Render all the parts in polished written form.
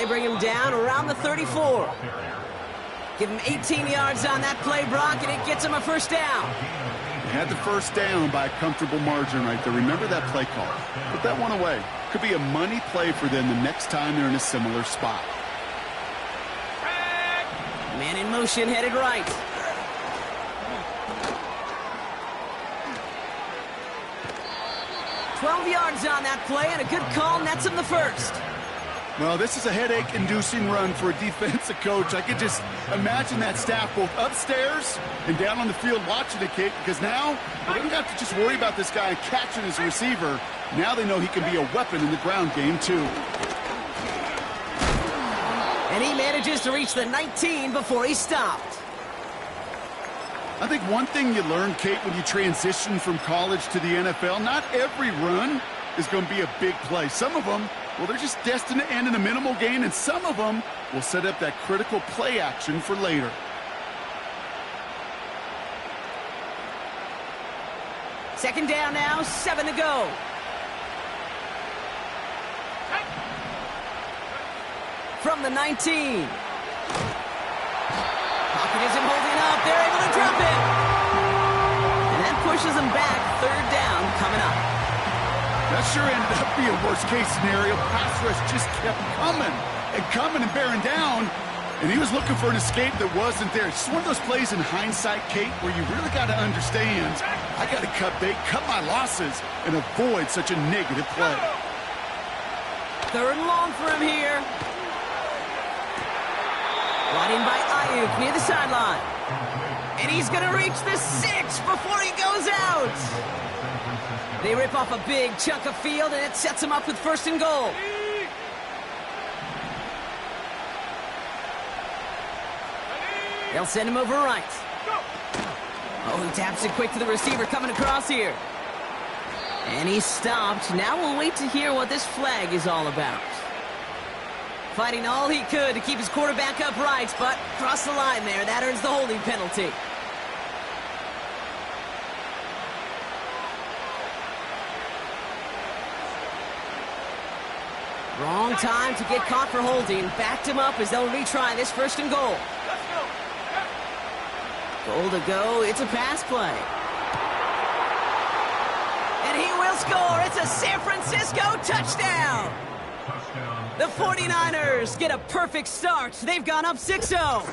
they bring him down around the 34. Give him 18 yards on that play, Brock, and it gets him a first down. They had the first down by a comfortable margin right there. Remember that play call. Put that one away. Could be a money play for them the next time they're in a similar spot. Man in motion, headed right. $12 yards on that play, and a good call nets him the first. Well, this is a headache-inducing run for a defensive coach. I could just imagine that staff both upstairs and down on the field watching it, Kate, because now they don't have to just worry about this guy catching his receiver. Now they know he can be a weapon in the ground game, too. And he manages to reach the 19 before he stopped. I think one thing you learn, Kate, when you transition from college to the NFL, not every run is going to be a big play. Some of them, well, they're just destined to end in a minimal gain, and some of them will set up that critical play action for later. Second down now, 7 to go. From the 19. Pocket isn't holding up. They're able to drop it. And that pushes them back. Third down coming up. That sure ended up being a worst-case scenario. Pass rush just kept coming and bearing down. And he was looking for an escape that wasn't there. It's just one of those plays in hindsight, Kate, where you really got to understand, I got to cut bait, cut my losses, and avoid such a negative play. Third and long for him here. Brought in by Ayuk near the sideline. And he's going to reach the 6 before he goes out. They rip off a big chunk of field, and it sets him up with first and goal. They'll send him over right. Oh, he taps it quick to the receiver coming across here. And he's stopped. Now we'll wait to hear what this flag is all about. Fighting all he could to keep his quarterback upright, but crossed the line there. That earns the holding penalty. Wrong time to get caught for holding. Backed him up as they'll retry this first and goal. Goal to go. It's a pass play. And he will score. It's a San Francisco touchdown. The 49ers get a perfect start. They've gone up 6-0.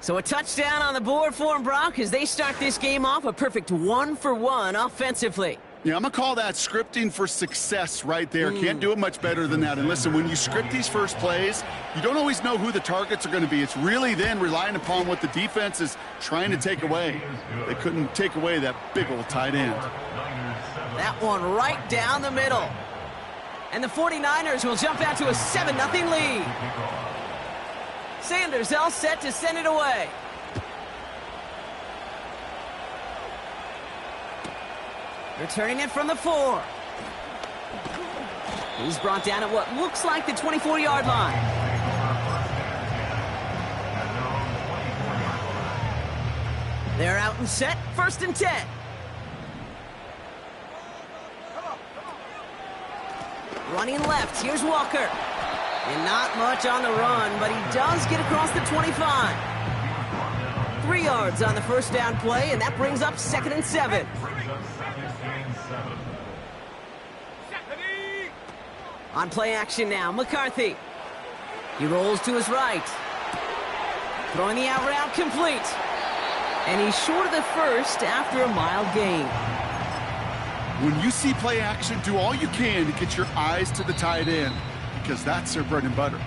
So a touchdown on the board for them, Brock, as they start this game off a perfect 1-for-1 offensively. Yeah, I'm going to call that scripting for success right there. Can't do it much better than that. And listen, when you script these first plays, you don't always know who the targets are going to be. It's really then relying upon what the defense is trying to take away. They couldn't take away that big old tight end. That one right down the middle. And the 49ers will jump out to a 7-0 lead. Sanders all set to send it away. Returning it from the 4. He's brought down at what looks like the 24-yard line. They're out and set, 1st and 10. Running left, here's Walker. And not much on the run, but he does get across the 25. 3 yards on the first down play, and that brings up 2nd and 7. On play action now, McCarthy. He rolls to his right. Throwing the out route complete. And he's short of the first after a mild gain. When you see play action, do all you can to get your eyes to the tight end, because that's their bread and butter.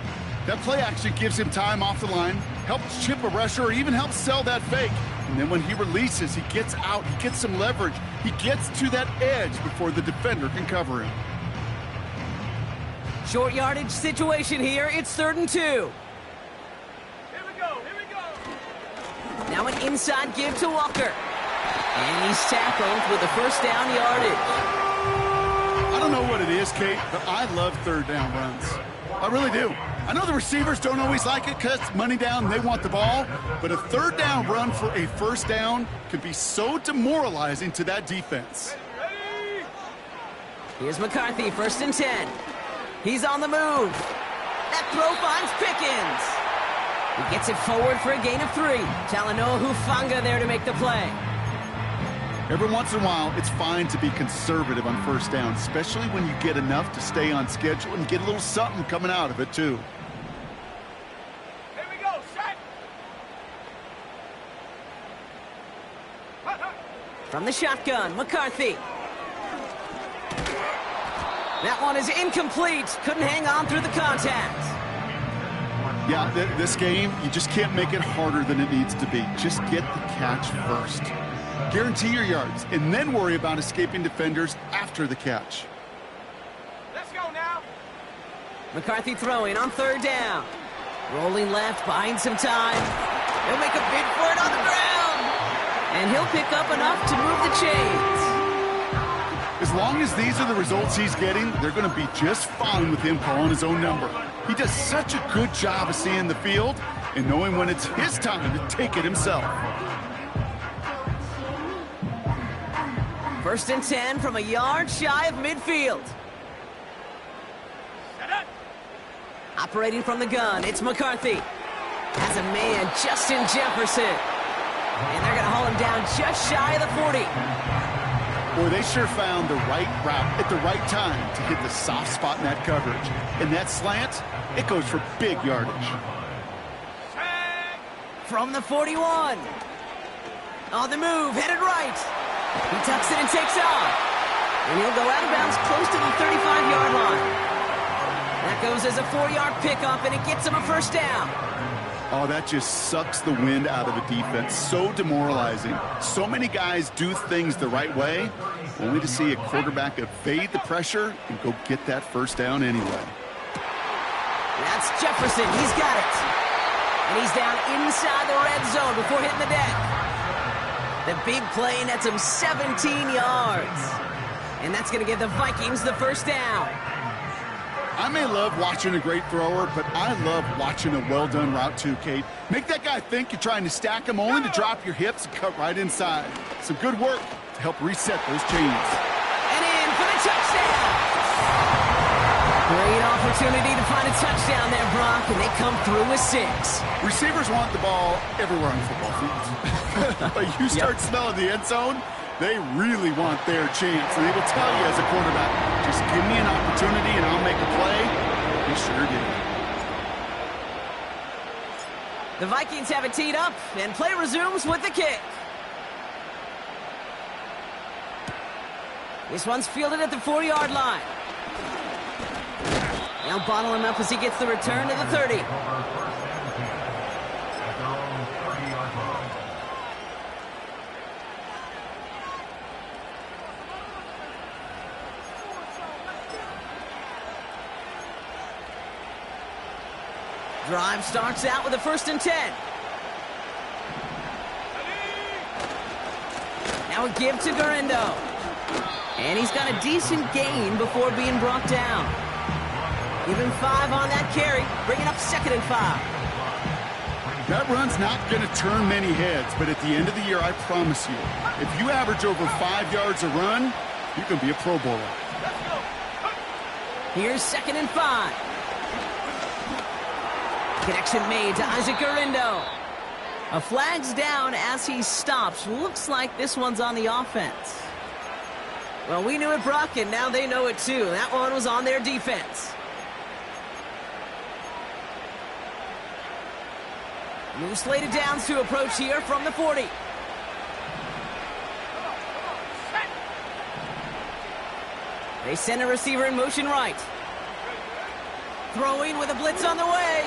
That play action gives him time off the line, helps chip a rusher, or even helps sell that fake. And then when he releases, he gets out, he gets some leverage. He gets to that edge before the defender can cover him. Short yardage situation here. It's 3rd and 2. Here we go. Now an inside give to Walker. And he's tackled with the first down yardage. I don't know what it is, Kate, but I love 3rd down runs. I really do. I know the receivers don't always like it because it's money down and they want the ball, but a 3rd down run for a first down could be so demoralizing to that defense. Here's McCarthy, 1st and 10. He's on the move. That throw finds Pickens. He gets it forward for a gain of 3. Talanoa Hufanga there to make the play. Every once in a while, it's fine to be conservative on first down, especially when you get enough to stay on schedule and get a little something coming out of it, too. Here we go, set. From the shotgun, McCarthy. That one is incomplete. Couldn't hang on through the contact. Yeah, this game, you just can't make it harder than it needs to be. Just get the catch first. Guarantee your yards, and then worry about escaping defenders after the catch. Let's go now. McCarthy throwing on 3rd down. Rolling left, buying some time. He'll make a bid for it on the ground. And he'll pick up enough to move the chains. As long as these are the results he's getting, they're going to be just fine with him calling his own number. He does such a good job of seeing the field and knowing when it's his time to take it himself. 1st and 10 from a yard shy of midfield. Set up. Operating from the gun, it's McCarthy. Has a man, Justin Jefferson. And they're going to haul him down just shy of the 40. Boy, they sure found the right route at the right time to hit the soft spot in that coverage. And that slant, it goes for big yardage. Set. From the 41. On the move, headed right. He tucks it and takes off. And he'll go out of bounds close to the 35-yard line. That goes as a 4-yard pickup, and it gets him a 1st down. Oh, that just sucks the wind out of a defense. So demoralizing. So many guys do things the right way, only to see a quarterback evade the pressure and go get that 1st down anyway. That's Jefferson. He's got it. And he's down inside the red zone before hitting the deck. The big play nets him 17 yards. And that's going to give the Vikings the 1st down. I may love watching a great thrower, but I love watching a well-done route too, Kate. Make that guy think you're trying to stack him only to drop your hips and cut right inside. Some good work to help reset those chains. And in for the touchdown. Great opportunity to find a touchdown there, Brock, and they come through with 6. Receivers want the ball everywhere on the football field. But you start smelling the end zone, they really want their chance. And they will tell you as a quarterback, just give me an opportunity and I'll make a play. He sure did. The Vikings have it teed up, and play resumes with the kick. This one's fielded at the 4-yard line. They'll bottle him up as he gets the return to the 30. Drive starts out with a 1st and 10. Now a give to Garindo. And he's got a decent gain before being brought down. Give him 5 on that carry, bringing up 2nd and 5. That run's not going to turn many heads, but at the end of the year, I promise you, if you average over 5 yards a run, you can be a Pro Bowler. Here's 2nd and 5. Connection made to Isaac Garindo. A flag's down as he stops. Looks like this one's on the offense. Well, we knew it, Brock, and now they know it too. That one was on their defense. New slated downs to approach here from the 40. They send a receiver in motion right. Throwing with a blitz on the way.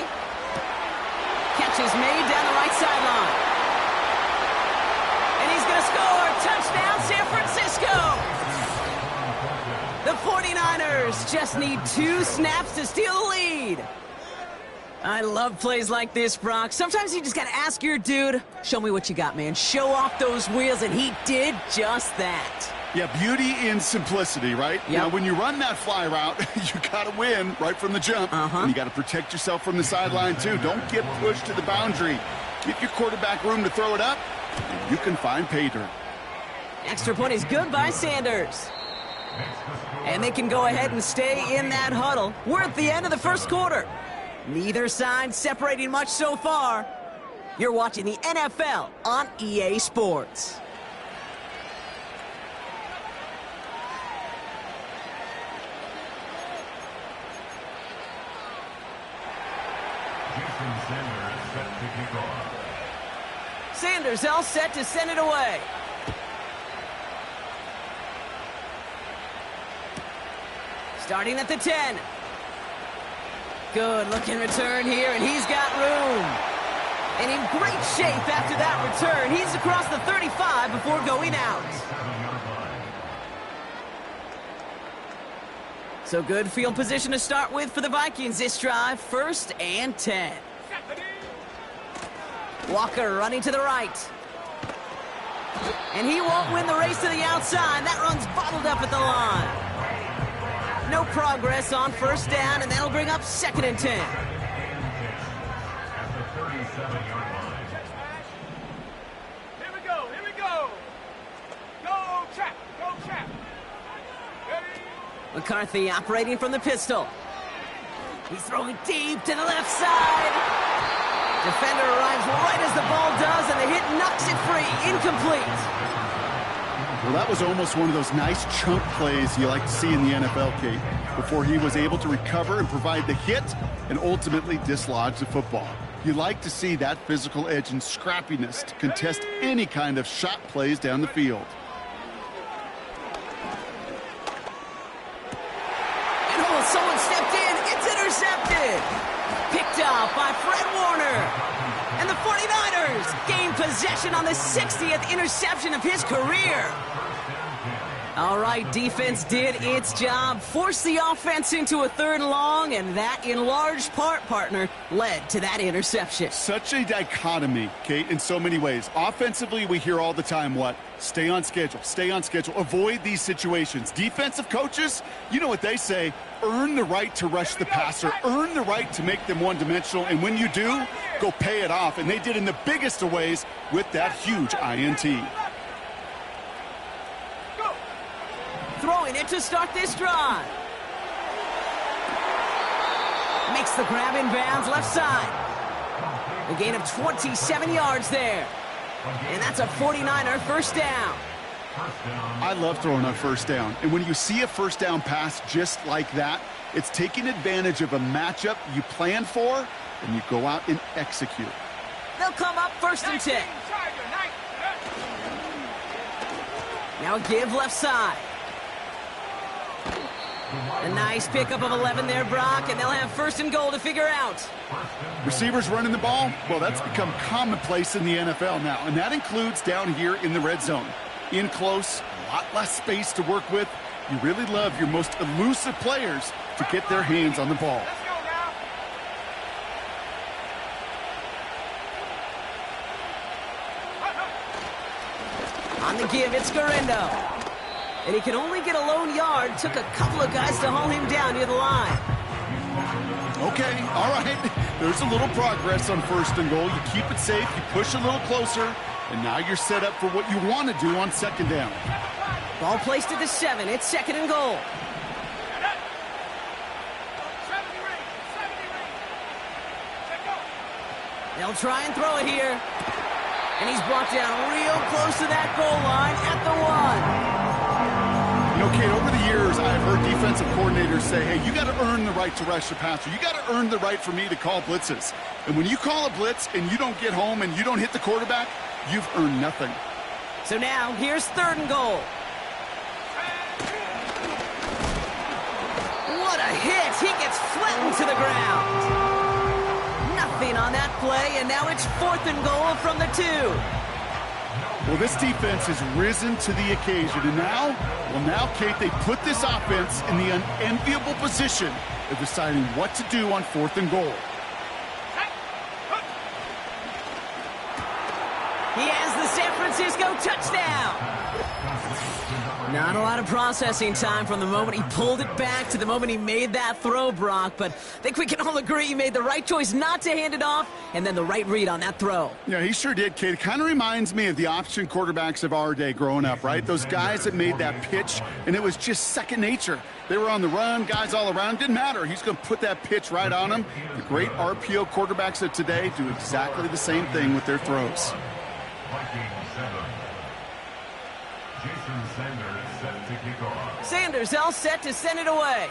Catch is made down the right sideline. And he's going to score. Touchdown, San Francisco. The 49ers just need 2 snaps to steal the lead. I love plays like this, Brock. Sometimes you just got to ask your dude, show me what you got, man. Show off those wheels, and he did just that. Yeah, beauty in simplicity, right? Yep. Now, when you run that fly route, you got to win right from the jump. And you got to protect yourself from the sideline, too. Don't get pushed to the boundary. Give your quarterback room to throw it up, and you can find pay dirt. Extra point is good by Sanders. And they can go ahead and stay in that huddle. We're at the end of the first quarter. Neither side separating much so far. You're watching the NFL on EA Sports. Jason Sanders set to kick off. Sanders all set to send it away. Starting at the 10. Good looking return here, and he's got room. And in great shape after that return. He's across the 35 before going out. So good field position to start with for the Vikings this drive. 1st and 10. Walker running to the right. And he won't win the race to the outside. That run's bottled up at the line. No progress on 1st down, and that'll bring up 2nd and 10. At the 37-yard line. Here we go, here we go. Go, Chap, go, Chap. Ready? McCarthy operating from the pistol. He's throwing deep to the left side. Defender arrives right as the ball does, and the hit knocks it free. Incomplete. Well, that was almost one of those nice chunk plays you like to see in the NFL, Kate, before he was able to recover and provide the hit and ultimately dislodge the football. You like to see that physical edge and scrappiness to contest any kind of shot plays down the field. And oh, someone stepped in. It's intercepted. Picked up by Fred Warner. And the 49ers gain possession on the 60th interception of his career. All right, defense did its job, forced the offense into a 3rd and long, and that in large part, partner, led to that interception. Such a dichotomy, Kate, in so many ways. Offensively, we hear all the time what? Stay on schedule, avoid these situations. Defensive coaches, you know what they say, earn the right to rush the passer, earn the right to make them one-dimensional, and when you do, go pay it off. And they did in the biggest of ways with that huge INT. Throwing it to start this drive. Makes the grab in bounds left side. A gain of 27 yards there. And that's a 49er 1st down. I love throwing on 1st down. And when you see a 1st down pass just like that, it's taking advantage of a matchup you plan for, and you go out and execute. They'll come up 1st and 10. Now give left side. A nice pickup of 11 there, Brock, and they'll have 1st and goal to figure out. Receivers running the ball, well, that's become commonplace in the NFL now, and that includes down here in the red zone. In close, a lot less space to work with. You really love your most elusive players to get their hands on the ball. Let's go now. On the give, it's Garendo. And he can only get a lone yard. Took a couple of guys to haul him down near the line. Okay, all right. There's a little progress on 1st and goal. You keep it safe, you push a little closer, and now you're set up for what you want to do on 2nd down. Ball placed at the 7. It's 2nd and goal. 70 ring. Check go. They'll try and throw it here. And he's brought down real close to that goal line at the 1. You know, Kate, over the years, I've heard defensive coordinators say, hey, you got to earn the right to rush the passer. You got to earn the right for me to call blitzes. And when you call a blitz and you don't get home and you don't hit the quarterback, you've earned nothing. So now, here's 3rd and goal. What a hit! He gets flattened to the ground. Nothing on that play, and now it's 4th and goal from the 2. Well, this defense has risen to the occasion, and now, Kate, they put this offense in the unenviable position of deciding what to do on 4th and goal. He has the San Francisco touchdown. Not a lot of processing time from the moment he pulled it back to the moment he made that throw, Brock, but I think we can all agree he made the right choice not to hand it off, and then the right read on that throw. Yeah, he sure did, Kate. It kind of reminds me of the option quarterbacks of our day growing up, right? Those guys that made that pitch, and it was just second nature. They were on the run, guys all around. Didn't matter. He's going to put that pitch right on them. The great RPO quarterbacks of today do exactly the same thing with their throws. Jason Sanders set to kick off. Sanders all set to send it away.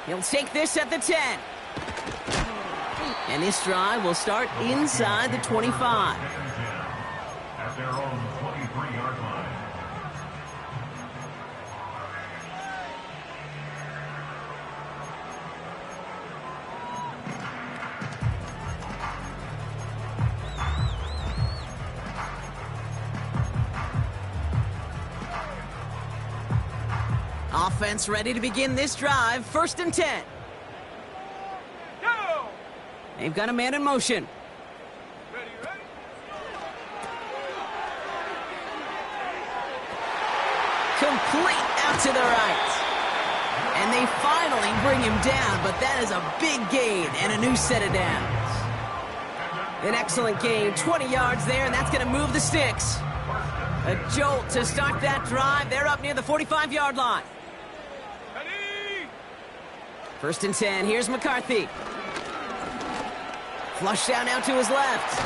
He'll take this at the 10. And this drive will start inside the 25. At their own 23-yard line. Offense ready to begin this drive. 1st and 10. Go! They've got a man in motion. Ready, ready? Complete out to the right. And they finally bring him down, but that is a big gain and a new set of downs. An excellent gain, 20 yards there, and that's going to move the sticks. A jolt to start that drive. They're up near the 45-yard line. Ready? 1st and 10. Here's McCarthy. Flush down out to his left.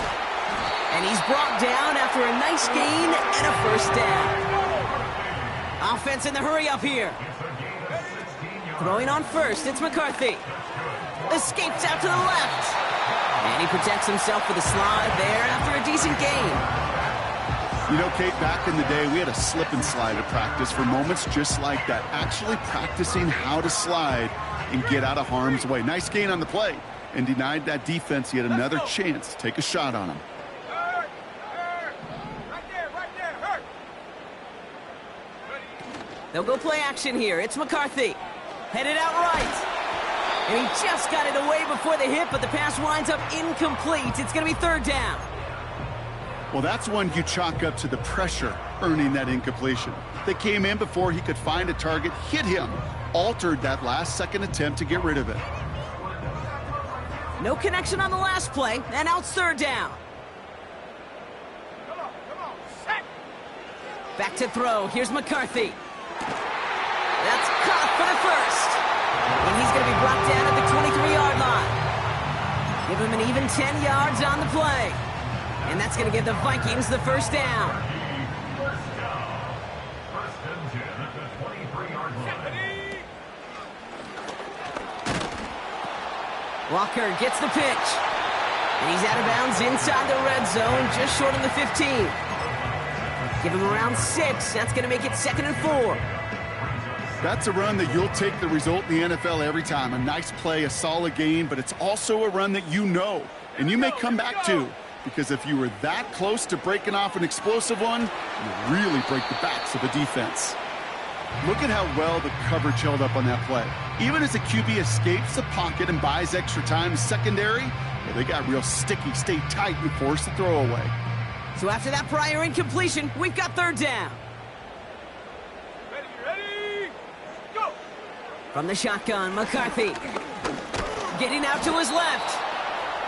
And he's brought down after a nice gain and a 1st down. Offense in the hurry up here. Throwing on 1st, it's McCarthy. Escapes out to the left. And he protects himself with a slide there after a decent gain. You know, Kate, back in the day, we had a slip and slide at practice for moments just like that. Actually practicing how to slide and get out of harm's way. Nice gain on the play. And denied that defense yet another chance to take a shot on him. Hurt! Hurt! Right there, hurt! Ready? They'll go play action here. It's McCarthy. Headed out right. And he just got it away before the hit, but the pass winds up incomplete. It's going to be 3rd down. Well, that's one you chalk up to the pressure earning that incompletion. They came in before he could find a target, hit him, altered that last-second attempt to get rid of it. No connection on the last play, and now it's 3rd down. Come on, set! Back to throw. Here's McCarthy. That's caught for the 1st. And he's going to be brought down at the 23-yard line. Give him an even 10 yards on the play. And that's going to give the Vikings the 1st down. First down. 1st and 10 at the 23-yard line. Ready? Walker gets the pitch. And he's out of bounds inside the red zone, just short of the 15. Give him around 6. That's going to make it 2nd and 4. That's a run that you'll take the result in the NFL every time. A nice play, a solid gain, but it's also a run that you know, and you may come back to, because if you were that close to breaking off an explosive one, you really break the backs of a defense. Look at how well the coverage held up on that play. Even as the QB escapes the pocket and buys extra time secondary, well, they got real sticky, stayed tight, and forced the throw away. So after that prior incompletion, we've got 3rd down. Ready? Go! From the shotgun, McCarthy. Getting out to his left.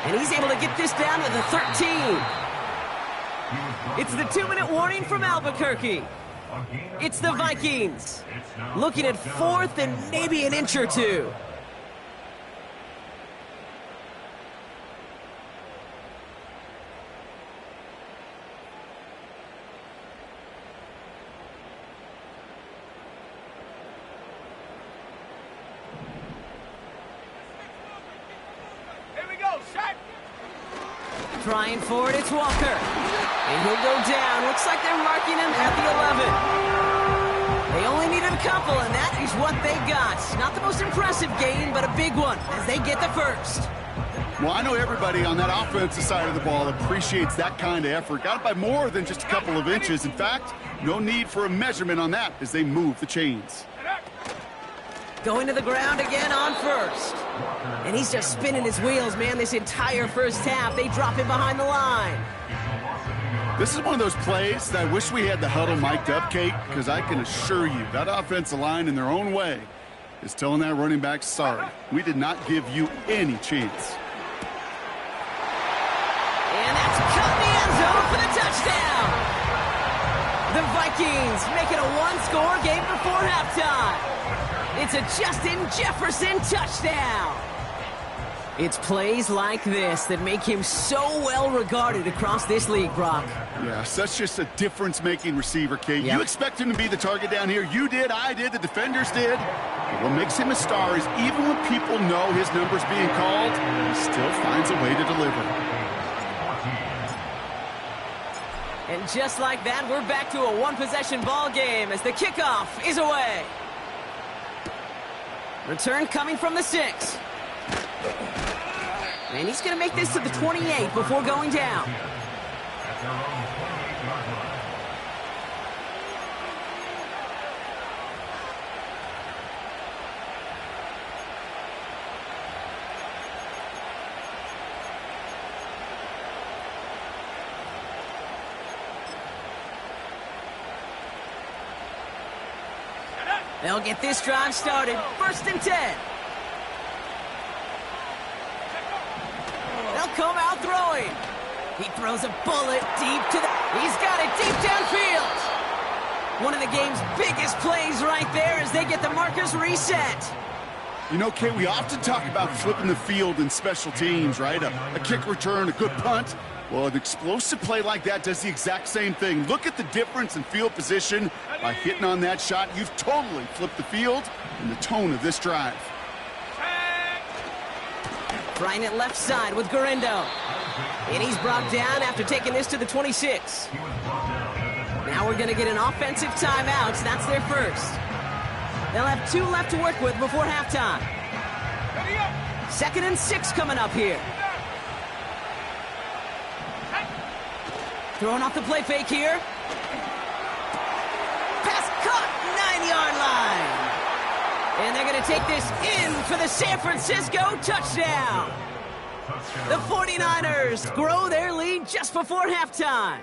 And he's able to get this down to the 13. It's the 2-minute warning from Albuquerque. It's the Vikings. Looking at 4th and maybe an inch or 2. Here we go, set! Trying for it, it's Walker. And he'll go down. Looks like they're marking him at the 11. They only needed a couple, and that is what they got. Not the most impressive gain, but a big one as they get the 1st. Well, I know everybody on that offensive side of the ball appreciates that kind of effort. Got it by more than just a couple of inches. In fact, no need for a measurement on that as they move the chains. Going to the ground again on 1st. And he's just spinning his wheels, man, this entire 1st half. They drop him behind the line. This is one of those plays that I wish we had the huddle mic'd up, Kate, because I can assure you that offensive line in their own way is telling that running back, sorry, we did not give you any chance. And that's caught in the end zone for the touchdown. The Vikings make it a one-score game before halftime. It's a Justin Jefferson touchdown. It's plays like this that make him so well regarded across this league, Brock. Yeah, such just a difference-making receiver, Kate. Yep. You expect him to be the target down here. You did, I did, the defenders did. But what makes him a star is even when people know his number's being called, he still finds a way to deliver. And just like that, we're back to a one-possession ball game as the kickoff is away. Return coming from the 6. And he's going to make this to the 28 before going down. They'll get this drive started. 1st and 10. They'll come out throwing. He throws a bullet deep to the... He's got it deep downfield. One of the game's biggest plays right there as they get the markers reset. You know, Kate, we often talk about flipping the field in special teams, right? A kick return, a good punt. Well, an explosive play like that does the exact same thing. Look at the difference in field position. By hitting on that shot, you've totally flipped the field and the tone of this drive. Trying it left side with Garindo. And he's brought down after taking this to the 26. Now we're going to get an offensive timeout. That's their first. They'll have 2 left to work with before halftime. 2nd and 6 coming up here. Throwing off the play fake here. Pass caught, 9-yard line. And they're going to take this in for the San Francisco touchdown. The 49ers grow their lead just before halftime.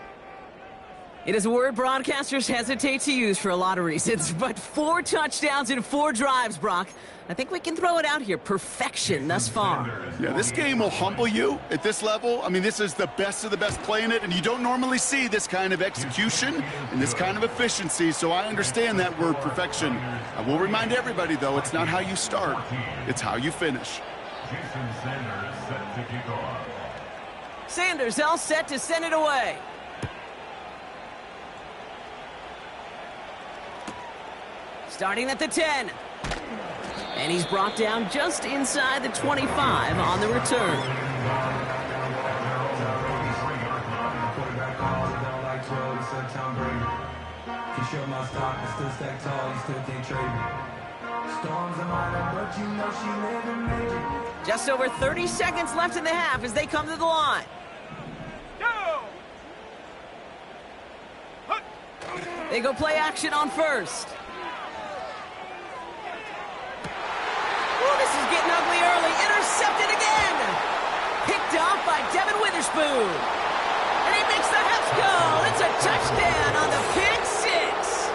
It is a word broadcasters hesitate to use for a lot of reasons, but 4 touchdowns in 4 drives, Brock. I think we can throw it out here. Perfection thus far. Yeah, this game will humble you at this level. I mean, this is the best of the best playing it, and you don't normally see this kind of execution and this kind of efficiency, so I understand that word perfection. I will remind everybody, though, it's not how you start, it's how you finish. Jason Sanders set to kick off. Sanders all set to send it away. Starting at the 10. And he's brought down just inside the 25 on the return. Just over 30 seconds left in the half as they come to the line. They go play action on first. Oh, this is getting ugly early. Intercepted again. Picked off by Devin Witherspoon. And he makes the Heffs go. It's a touchdown on the pick 6.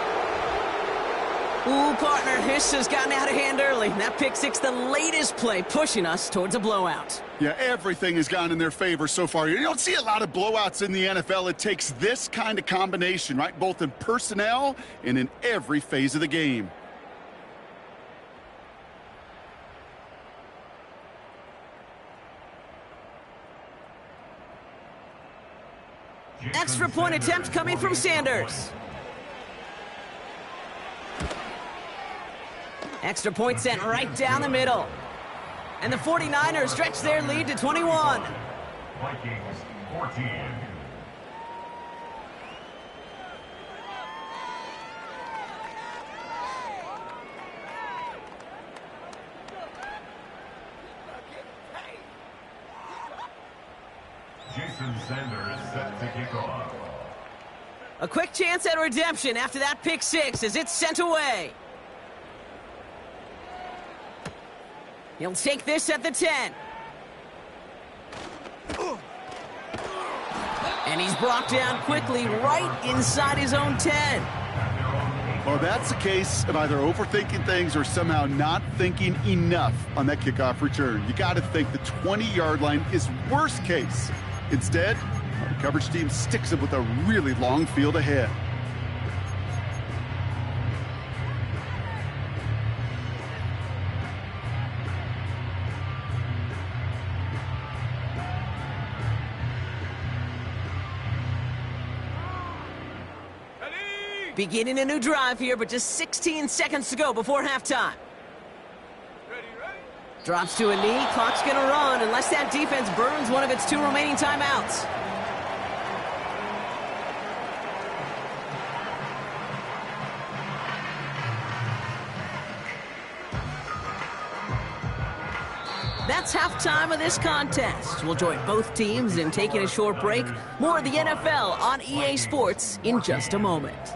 Ooh, partner, this has gotten out of hand early. That pick 6, the latest play, pushing us towards a blowout. Yeah, everything has gone in their favor so far. You don't see a lot of blowouts in the NFL. It takes this kind of combination, right? Both in personnel and in every phase of the game. Extra point attempt coming from Sanders. Extra point sent right down the middle. And the 49ers stretch their lead to 21. Vikings 14. Jason Sanders set to kick off. A quick chance at redemption after that pick 6 as it's sent away. He'll take this at the 10. And he's brought down quickly right inside his own 10. Well, that's a case of either overthinking things or somehow not thinking enough on that kickoff return. You got to think the 20-yard line is worst case. Instead, the coverage team sticks him with a really long field ahead. Beginning a new drive here, but just 16 seconds to go before halftime. Ready. Drops to a knee, clock's gonna run unless that defense burns one of its 2 remaining timeouts. That's halftime of this contest. We'll join both teams in taking a short break. More of the NFL on EA Sports in just a moment.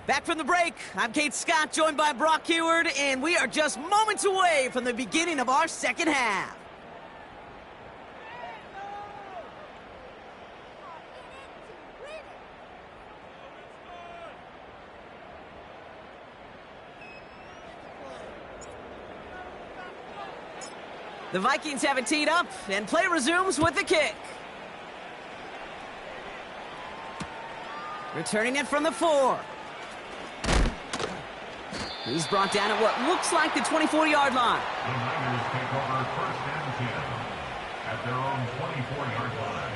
Back from the break, I'm Kate Scott, joined by Brock Heward, and we are just moments away from the beginning of our second half. The Vikings have it teed up, and play resumes with the kick. Returning it from the 4. He's brought down at what looks like the 24-yard line. The Niners take over 1st and 10 at their own 24-yard line.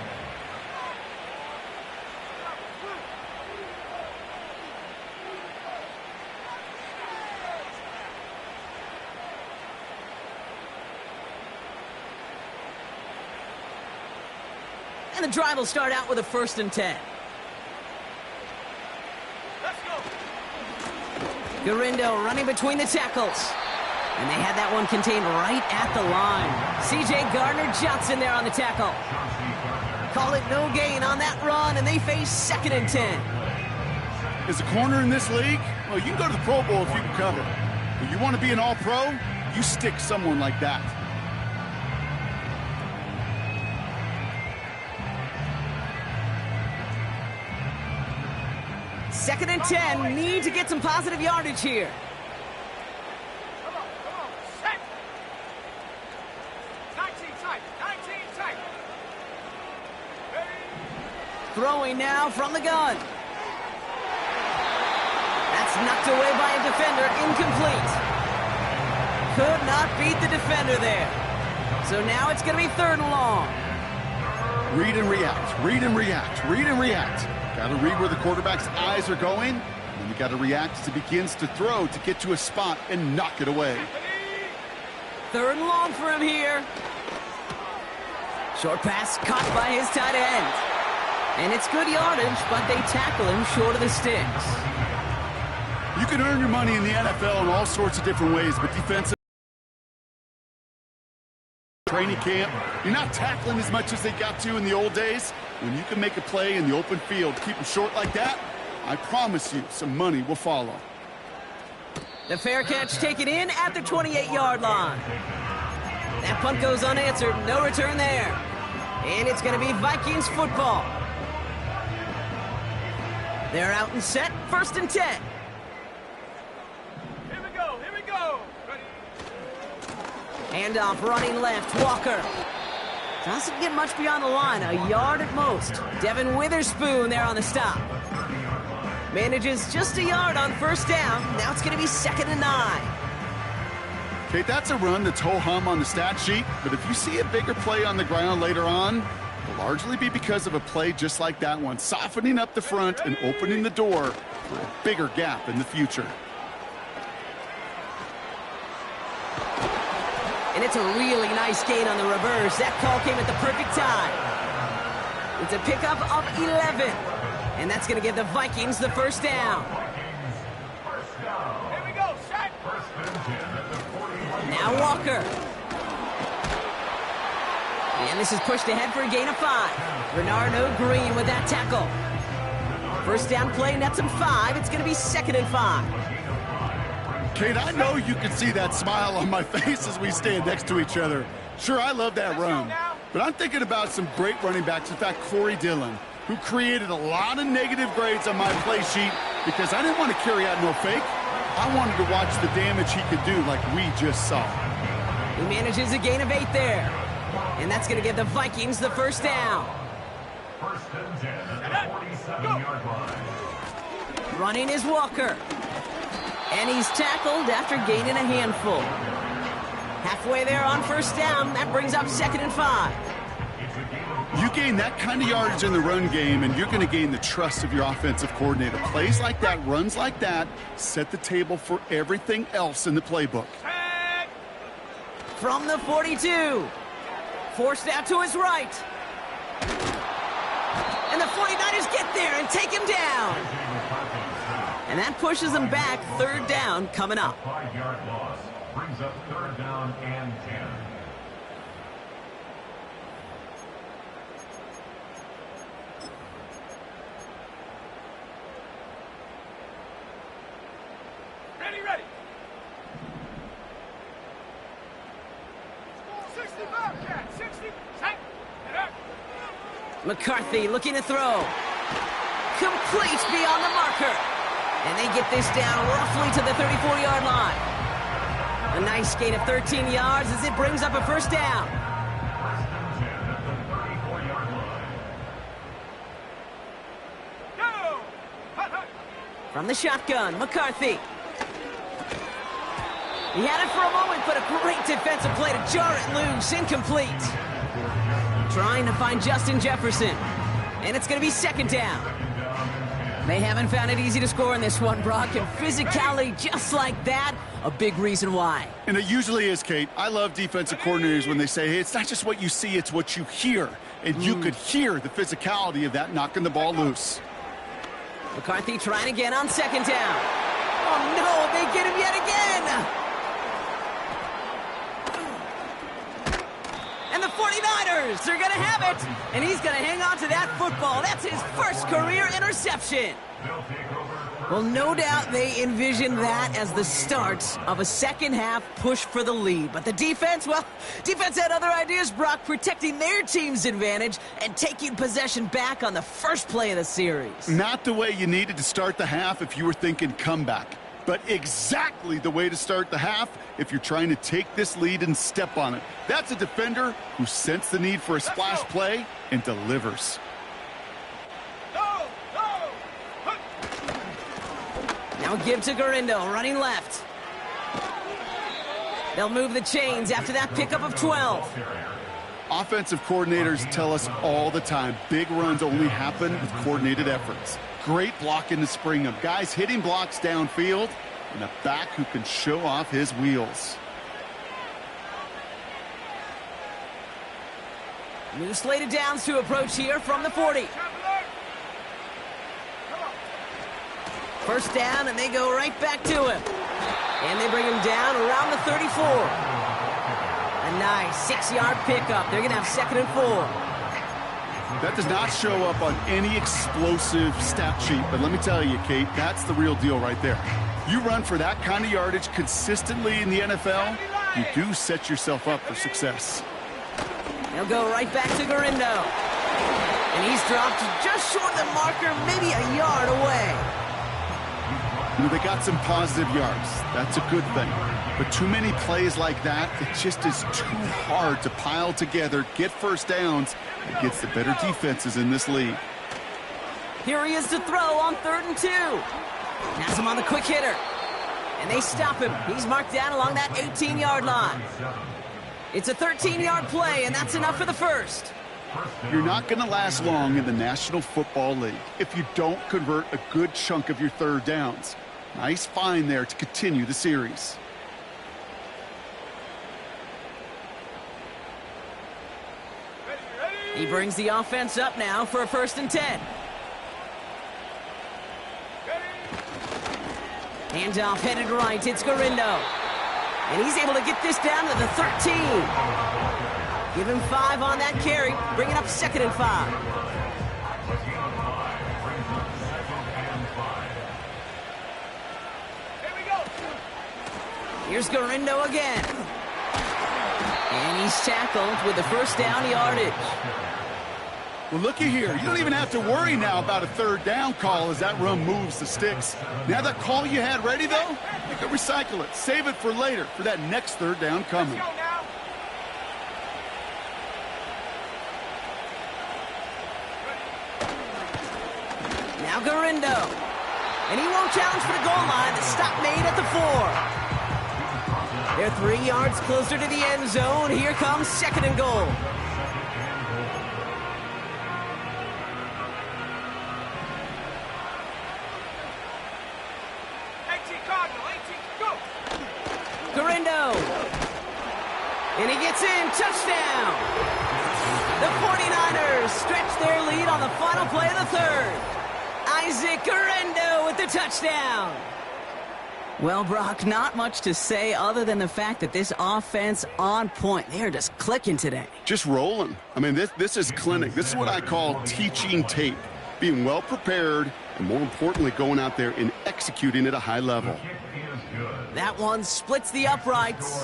And the drive will start out with a 1st and 10. Garindo running between the tackles. And they had that one contained right at the line. C.J. Gardner-Johnson there on the tackle. Call it no gain on that run, and they face 2nd and 10. As a corner in this league, well, you can go to the Pro Bowl if you can cover. But you want to be an all-pro, you stick someone like that. Second and 10, need to get some positive yardage here. Come on, set. 19 tight. Ready. Throwing now from the gun. That's knocked away by a defender, incomplete. Could not beat the defender there. So now it's going to be 3rd and long. Read and react, read and react, read and react. Got to read where the quarterback's eyes are going, and you got to react as he begins to throw to get to a spot and knock it away. 3rd and long for him here. Short pass caught by his tight end. And it's good yardage, but they tackle him short of the sticks. You can earn your money in the NFL in all sorts of different ways, but defensive training camp, you're not tackling as much as they got to in the old days. When you can make a play in the open field, keep them short like that, I promise you some money will follow. The fair catch taken in at the 28-yard line. That punt goes unanswered, no return there. And it's going to be Vikings football. They're out and set, 1st and 10. Here we go. Ready. Handoff running left, Walker. Doesn't get much beyond the line, a yard at most. Devin Witherspoon there on the stop. Manages just a yard on 1st down. Now it's going to be 2nd and 9. Okay, that's a run that's ho-hum on the stat sheet, but if you see a bigger play on the ground later on, it'll largely be because of a play just like that one, softening up the front and opening the door for a bigger gap in the future. And it's a really nice gain on the reverse. That call came at the perfect time. It's a pickup of 11. And that's going to give the Vikings the first down. Here we go, Shaq. Now Walker. And this is pushed ahead for a gain of 5. Bernardo Green with that tackle. First down play, nets him 5. It's going to be 2nd and 5. Kate, I know you can see that smile on my face as we stand next to each other. Sure, I love that run, but I'm thinking about some great running backs. In fact, Corey Dillon, who created a lot of negative grades on my play sheet because I didn't want to carry out no fake. I wanted to watch the damage he could do like we just saw. He manages a gain of 8 there. And that's going to give the Vikings the first down. First and 10 at the 47-yard line. Running is Walker. And he's tackled after gaining a handful. Halfway there on first down. That brings up 2nd and 5. You gain that kind of yardage in the run game, and you're going to gain the trust of your offensive coordinator. Plays like that, runs like that, set the table for everything else in the playbook. From the 42. Forced out to his right. And the 49ers get there and take him down. And that pushes them back. 3rd down coming up. 5-yard loss brings up 3rd down and 10. Ready. 65, Cat. 60. Shaq. Get up. McCarthy looking to throw. Complete beyond the marker. And they get this down roughly to the 34-yard line. A nice gain of 13 yards as it brings up a first down. First and 10 at the 34-yard line. Go. Hut. From the shotgun, McCarthy. He had it for a moment, but a great defensive play to jar it loose. Incomplete. Trying to find Justin Jefferson. And it's going to be 2nd down. They haven't found it easy to score in this one, Brock. And physicality just like that, a big reason why. And it usually is, Kate. I love defensive coordinators when they say, hey, it's not just what you see, it's what you hear. And you could hear the physicality of that knocking the ball loose. McCarthy trying again on 2nd down. Oh, no, they get him yet again. And the 49ers, they're going to have it. And he's going to hang on to that football. That's his first career interception. Well, no doubt they envisioned that as the start of a second-half push for the lead. But the defense, well, defense had other ideas, Brock, protecting their team's advantage and taking possession back on the first play of the series. Not the way you needed to start the half if you were thinking comeback, but exactly the way to start the half if you're trying to take this lead and step on it. That's a defender who sensed the need for a splash play and delivers. Now give to Garindo, running left. They'll move the chains after that pickup of 12. Offensive coordinators tell us all the time, big runs only happen with coordinated efforts. Great blocking to spring them. Guys hitting blocks downfield, and a back who can show off his wheels. New slated downs to approach here from the 40. First down, and they go right back to him. And they bring him down around the 34. A nice 6-yard pickup. They're going to have 2nd and 4. That does not show up on any explosive stat sheet, but let me tell you, Kate, that's the real deal right there. You run for that kind of yardage consistently in the NFL, you do set yourself up for success. He'll go right back to Garindo. And he's dropped just short of the marker, maybe a yard away. You know, they got some positive yards. That's a good thing. But too many plays like that, it just is too hard to pile together, get first downs against the better defenses in this league. Here he is to throw on 3rd and 2. Has him on the quick hitter. And they stop him. He's marked down along that 18-yard line. It's a 13-yard play, and that's enough for the first. You're not going to last long in the National Football League if you don't convert a good chunk of your third downs. Nice find there to continue the series. Ready. He brings the offense up now for a 1st and 10. Handoff headed right. It's Garindo. And he's able to get this down to the 13. Give him 5 on that carry. Bring it up 2nd and 5. Here we go. Here's Garindo again. And he's tackled with the 1st down yardage. Well, looky here. You don't even have to worry now about a 3rd down call as that run moves the sticks. Now that call you had ready, though, you can recycle it. Save it for later for that next 3rd down coming. Let's go now. Now Garindo. And he won't challenge for the goal line. The stop made at the 4. They're 3 yards closer to the end zone. Here comes 2nd and goal. Garindo. And he gets in. Touchdown. The 49ers stretch their lead on the final play of the 3rd. Isaac Garindo with the touchdown. Well, Brock, not much to say other than the fact that this offense on point. They are just clicking today. Just rolling. I mean, this is clinic. This is what I call teaching tape. Being well prepared, and more importantly, going out there and executing at a high level. That one splits the uprights.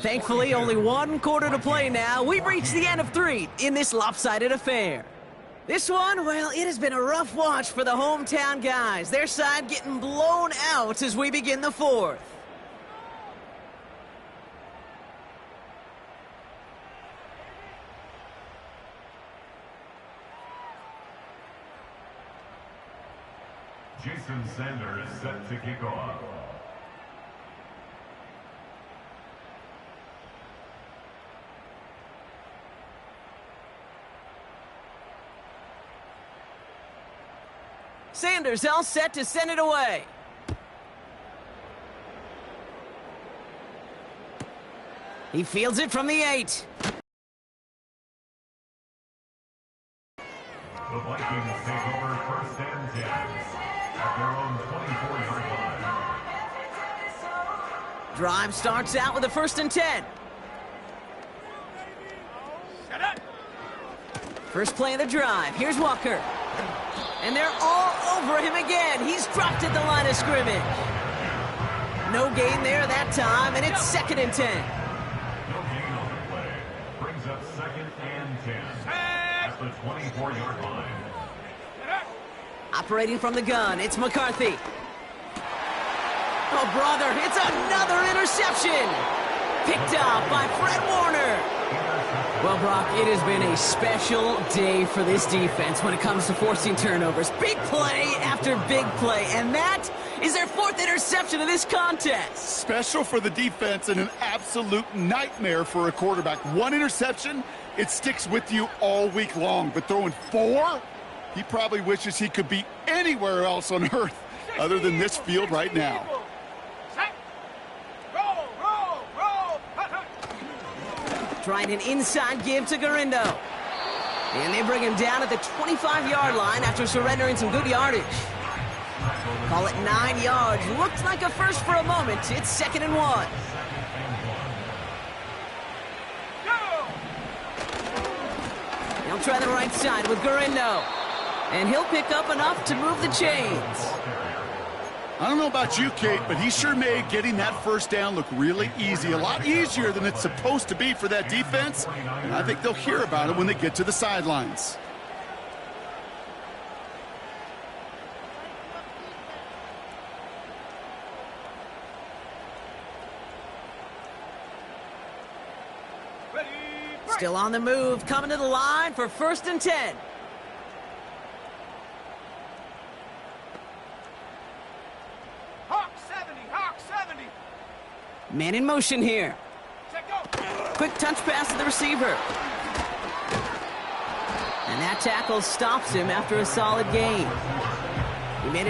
Thankfully, only 1 quarter to play now. We've reached the end of 3 in this lopsided affair. This one, well, it has been a rough watch for the hometown guys. Their side getting blown out as we begin the 4th. Jason Sanders set to kick off. Sanders all set to send it away. He fields it from the 8. The Vikings take over 1st and 10 at their own 24-yard line. Drive starts out with a 1st and 10. Shut up. First play of the drive. Here's Walker. And they're all over him again. He's dropped at the line of scrimmage. No gain there that time, and it's 2nd and 10. No gain on the play. Brings up 2nd and 10 at the 24-yard line. Operating from the gun, it's McCarthy. Oh, brother, it's another interception. Picked up by Fred Warner. Well, Brock, it has been a special day for this defense when it comes to forcing turnovers. Big play after big play, and that is their 4th interception of this contest. Special for the defense and an absolute nightmare for a quarterback. 1 interception, it sticks with you all week long. But throwing 4, he probably wishes he could be anywhere else on earth other than this field right now. Trying an inside give to Garindo. And they bring him down at the 25-yard line after surrendering some good yardage. Call it 9 yards. Looked like a first for a moment. It's 2nd and 1. He'll try the right side with Garindo. And he'll pick up enough to move the chains. I don't know about you, Kate, but he sure made getting that 1st down look really easy. A lot easier than it's supposed to be for that defense. And I think they'll hear about it when they get to the sidelines. Still on the move, coming to the line for 1st and 10. Hawk 70. Man in motion here. Quick touch pass to the receiver. And that tackle stops him after a solid gain. He made it